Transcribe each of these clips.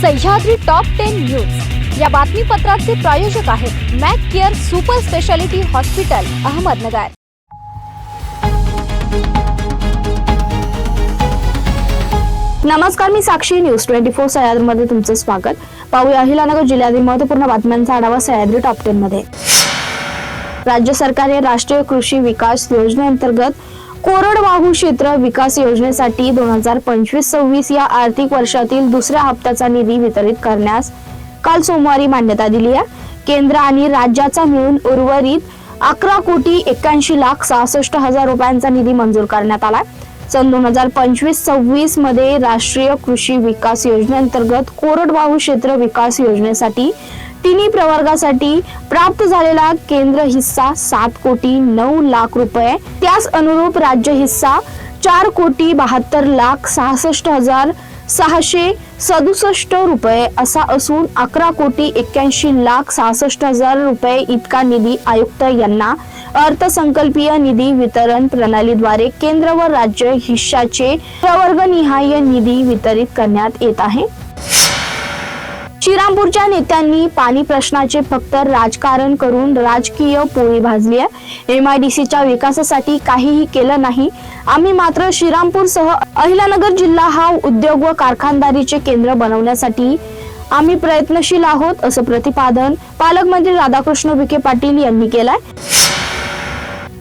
Sahyadri top 10 news या बातमीपत्राचे प्रायोजक आहेत Mac care super speciality hospital Ahmednagar. नमस्कार, मी साक्षी न्यूज 24 सह्याद्री मध्ये तुमचं स्वागत। पाहूया अहिलानगर जिल्ह्यातील महत्त्वपूर्ण बातम्यांचा आढावा सह्याद्री टॉप 10 मध्ये। राज्य सरकारने राष्ट्रीय कृषी विकास योजनेअंतर्गत कोरडवाहू क्षेत्र विकास योजनेसाठी 2025-26 या आर्थिक वर्षातील दुसऱ्या हप्त्याचा निधी वितरित करण्यास काल सोमवारी मान्यता दिली आहे। केंद्र आणि राज्याचा मिळून उर्वरित 11,81,66,000 रुपयांचा निधी मंजूर करण्यात आला। सन 2025-26 मध्ये राष्ट्रीय कृषी विकास योजनेअंतर्गत कोरडवाहू क्षेत्र विकास योजनेसाठी तिन्ही प्रवर्गासाठी प्राप्त झालेला केंद्र हिस्सा 7,09,00,000 रुपये, त्यास अनुरूप राज्य हिस्सा 4,62,66,667 रुपये असा असून 11,81,66,000 रुपये इतका निधी आयुक्त यांना अर्थसंकल्पीय निधी वितरण प्रणालीद्वारे केंद्र व राज्य हिस्साचे प्रवर्गनिहाय निधी वितरित करण्यात येत आहे। श्रीरामपूरच्या नेत्यांनी पाणी प्रश्नाचे फक्त राजकारण करून राजकीय पोळी भाजली आहे। एमआयडीसीच्या विकासासाठी काहीही केलं नाही। आम्ही मात्र श्रीरामपूरसह अहिलानगर जिल्हा हा उद्योग व कारखानदारीचे केंद्र बनवण्यासाठी आम्ही प्रयत्नशील आहोत, असं प्रतिपादन पालकमंत्री राधाकृष्ण विखे पाटील यांनी केलंय।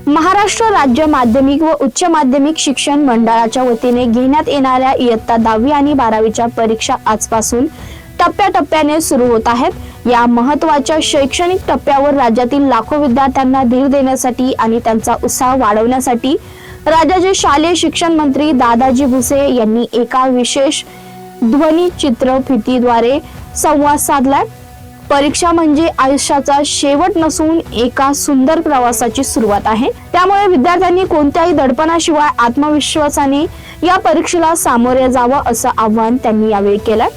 महाराष्ट्र राज्य माध्यमिक व उच्च माध्यमिक शिक्षण मंडळाच्या वतीने घेण्यात येणाऱ्या इयत्ता 10वी आणि 12वीच्या परीक्षा आजपासून टप्प्याटप्प्याने सुरू होत आहेत। या महत्त्वाच्या शैक्षणिक टप्प्यावर राज्यातील लाखो विद्यार्थ्यांना धीर देण्यासाठी आणि त्यांचा उत्साह वाढवण्यासाठी राज्याचे शालेय शिक्षण मंत्री दादाजी भुसे यांनी एका विशेष ध्वनी चित्रफितीद्वारे संवाद साधलाय। परीक्षा म्हणजे आयुष्याचा शेवट नसून एका सुंदर प्रवासाची सुरुवात आहे। त्यामुळे विद्यार्थ्यांनी कोणत्याही दडपणाशिवाय आत्मविश्वासाने या परीक्षेला सामोरे जावं, असं आवाहन त्यांनी यावेळी केलंय।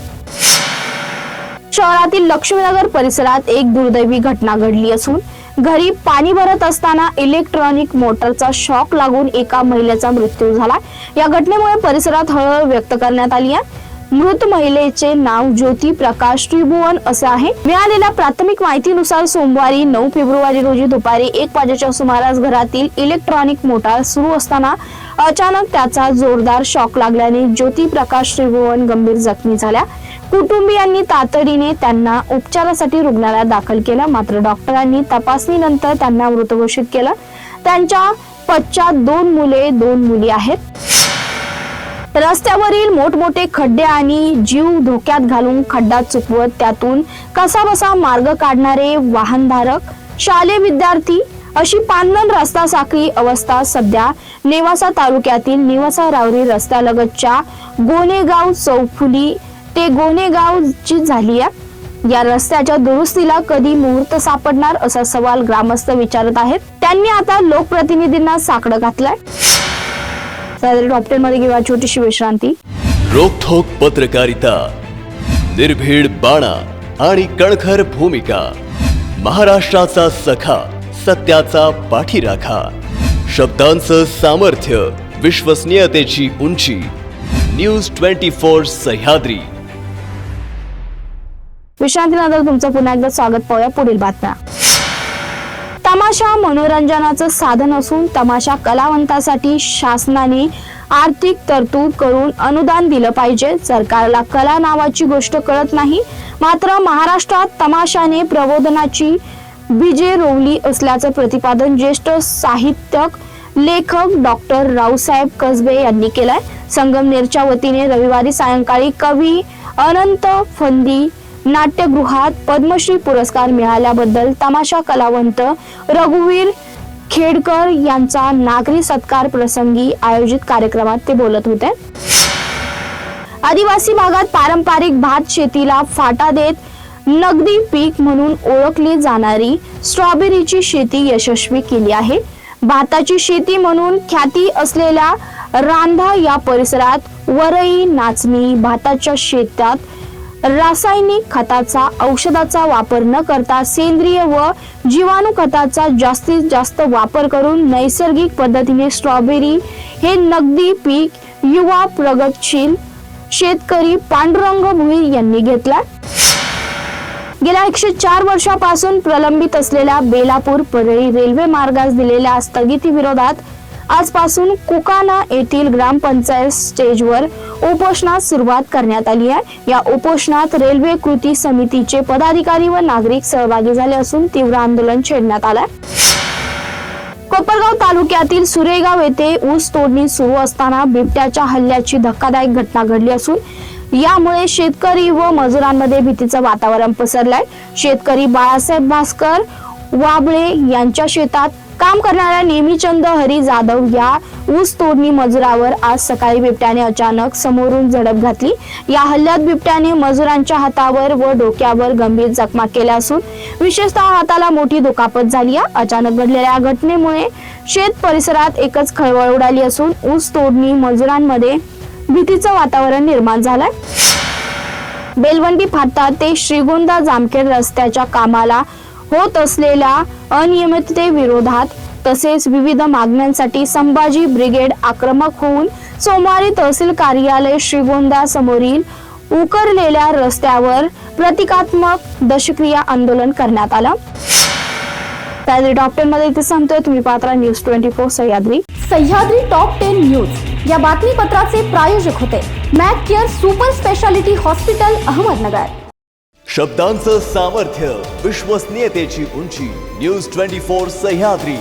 शहरातील लक्ष्मीनगर परिसरात एक दुर्दैवी घटना घडली असून घरी पाणी भरत असताना इलेक्ट्रॉनिक मोटरचा शॉक लागून एका महिलेचा मृत्यू झाला। या घटनेमुळे परिसरात हळहळ व्यक्त करण्यात आली आहे। मृत महिलेचे नाव ज्योती प्रकाश त्रिभुवन असे आहे। मिळालेल्या प्राथमिक माहितीनुसार सोमवारी 9 फेब्रुवारी रोजी दुपारी 1 वाजेच्या सुमारास घरातील इलेक्ट्रॉनिक मोटार सुरू असताना अचानक त्याचा जोरदार शॉक लागल्याने ज्योती प्रकाश त्रिभुवन गंभीर जखमी झाल्या। कुटुंबियांनी तातडीने त्यांना उपचारासाठी रुग्णालयात दाखल केलं, मात्र डॉक्टरांनी तपासणीनंतर त्यांना मृत घोषित केलं। त्यांच्या पश्चात 2 मुले 2 मुली आहेत। रस्त्यावरील मोठमोठे खड्डे आणि जीव धोक्यात घालून खड्डा चुकवत त्यातून कसाबसा मार्ग काढणारे वाहनधारक, शालेय विद्यार्थी अशी पानन रस्ता साखळी अवस्था सध्या नेवासा तालुक्यातील नेवासा रावरी रस्त्यालगतच्या गोनेगाव चौफुली ते गोनेगावची झाली आहे। या रस्त्याच्या दुरुस्तीला कधी मुहूर्त सापडणार असा सवाल ग्रामस्थ विचारत आहेत। त्यांनी आता लोकप्रतिनिधींना साकडं घातलंय। सह्याद्री टॉप 10 मध्ये घेऊया छोटीशी विश्रांती। रोखोक पत्रकारिता, निर्भीड बाणा आणि कणखर भूमिका, महाराष्ट्राचा सखा, सत्याचा पाठीराखा, शब्दांचं सामर्थ्य, विश्वसनीयतेची उंची, न्यूज 24 सह्याद्री। विश्रांतीनंतर तुमचं पुन्हा एकदा स्वागत। पाहूया पुढील बातम्या। तमाशा मनोरंजनाचं साधन असून तमाशा कलावंतासाठी शासनाने आर्थिक तरतूद करून अनुदान दिलं पाहिजे। सरकारला कला नावाची गोष्ट कळत नाही, मात्र महाराष्ट्रात तमाशाने प्रबोधनाची बीजे रोवली असल्याचं प्रतिपादन ज्येष्ठ साहित्यक लेखक डॉक्टर रावसाहेब कसबे यांनी केलंय। संगमनेरच्या वतीने रविवारी सायंकाळी कवी अनंत फंदी नाट्यगृहात पद्मश्री पुरस्कार मिळाल्याबद्दल तमाशा कलावंत रघुवीर खेडकर यांचा नागरी सत्कार प्रसंगी आयोजित कार्यक्रमात ते बोलत होते। आदिवासी भागात पारंपरिक भात शेतीला फाटा देत नगदी पीक म्हणून ओळखली जाणारी स्ट्रॉबेरीची शेती यशस्वी केली आहे। भाताची शेती म्हणून ख्याती असलेल्या रांधा या परिसरात वरई, नाचणी, भाताच्या शेतात रासायनिक खताचा, औषधाचा वापर न करता सेंद्रिय व जीवाणू खताचा जास्तीत जास्त वापर करून नैसर्गिक पद्धतीने स्ट्रॉबेरी हे नगदी पीक युवा प्रगतशील शेतकरी पांडुरंग भुईर यांनी घेतला. गेल्या 104 वर्षापासून प्रलंबित असलेल्या बेलापूर परळी रेल्वे मार्गास दिलेल्या स्थगिती विरोधात आजपासून कुकाना येथील ग्रामपंचायत स्टेजवर उपोषणास सुरुवात करण्यात आली आहे. या उपोषणात रेल्वे कृती समितीचे पदाधिकारी व नागरिक सहभागी झाले असून तीव्र आंदोलन छेडण्यात आले. कोपरगाव तालुक्यातील सुरेगाव येथे ऊस तोडणी सुरू असताना बिबट्याच्या हल्ल्याची धक्कादायक घटना घडली असून यामुळे शेतकरी व मजुरांमध्ये भीतीचं वातावरण पसरलंय. शेतकरी बाळासाहेब भास्कर वाबळे यांच्या शेतात काम करणाऱ्या नेमीचंद हरी जाधव या ऊस तोडणी मजुरावर आज सकाळी बिबट्याने अचानक समोरून झडप घातली. या हल्ल्यात बिबट्याने मजुरांच्या हातावर व डोक्यावर गंभीर जखमा केल्या असून विशेषतः हाताला मोठी दुखापत झाली आहे. अचानक घडलेल्या घटनेमुळे शेत परिसरात एकच खळबळ उडाली असून ऊस तोडणी मजुरांमध्ये भीतीचं वातावरण निर्माण झालंय. बेलवंडी फाटा ते श्रीगोंदा जामखेड रस्त्याच्या कामाला होत असलेल्या अनियमिततेविरोधात तसेच विविध मागण्यांसाठी संभाजी ब्रिगेड आक्रमक होऊन सोमवारी तहसील कार्यालय श्रीगोंदा समोरील उकरलेल्या रस्त्यावर प्रतिकात्मक दशक्रिया आंदोलन करण्यात आलं. त्यावेळी डॉक्टरमध्ये इथे सांगतोय तुम्ही पात्रा news 24 Sahyadri. Sahyadri top 10 news या बातमीपत्राचे प्रायोजक होते Mac care super speciality hospital Ahmednagar. शब्दांचं सामर्थ्य, विश्वसनीयतेची उंची. न्यूज 24 सह्याद्री.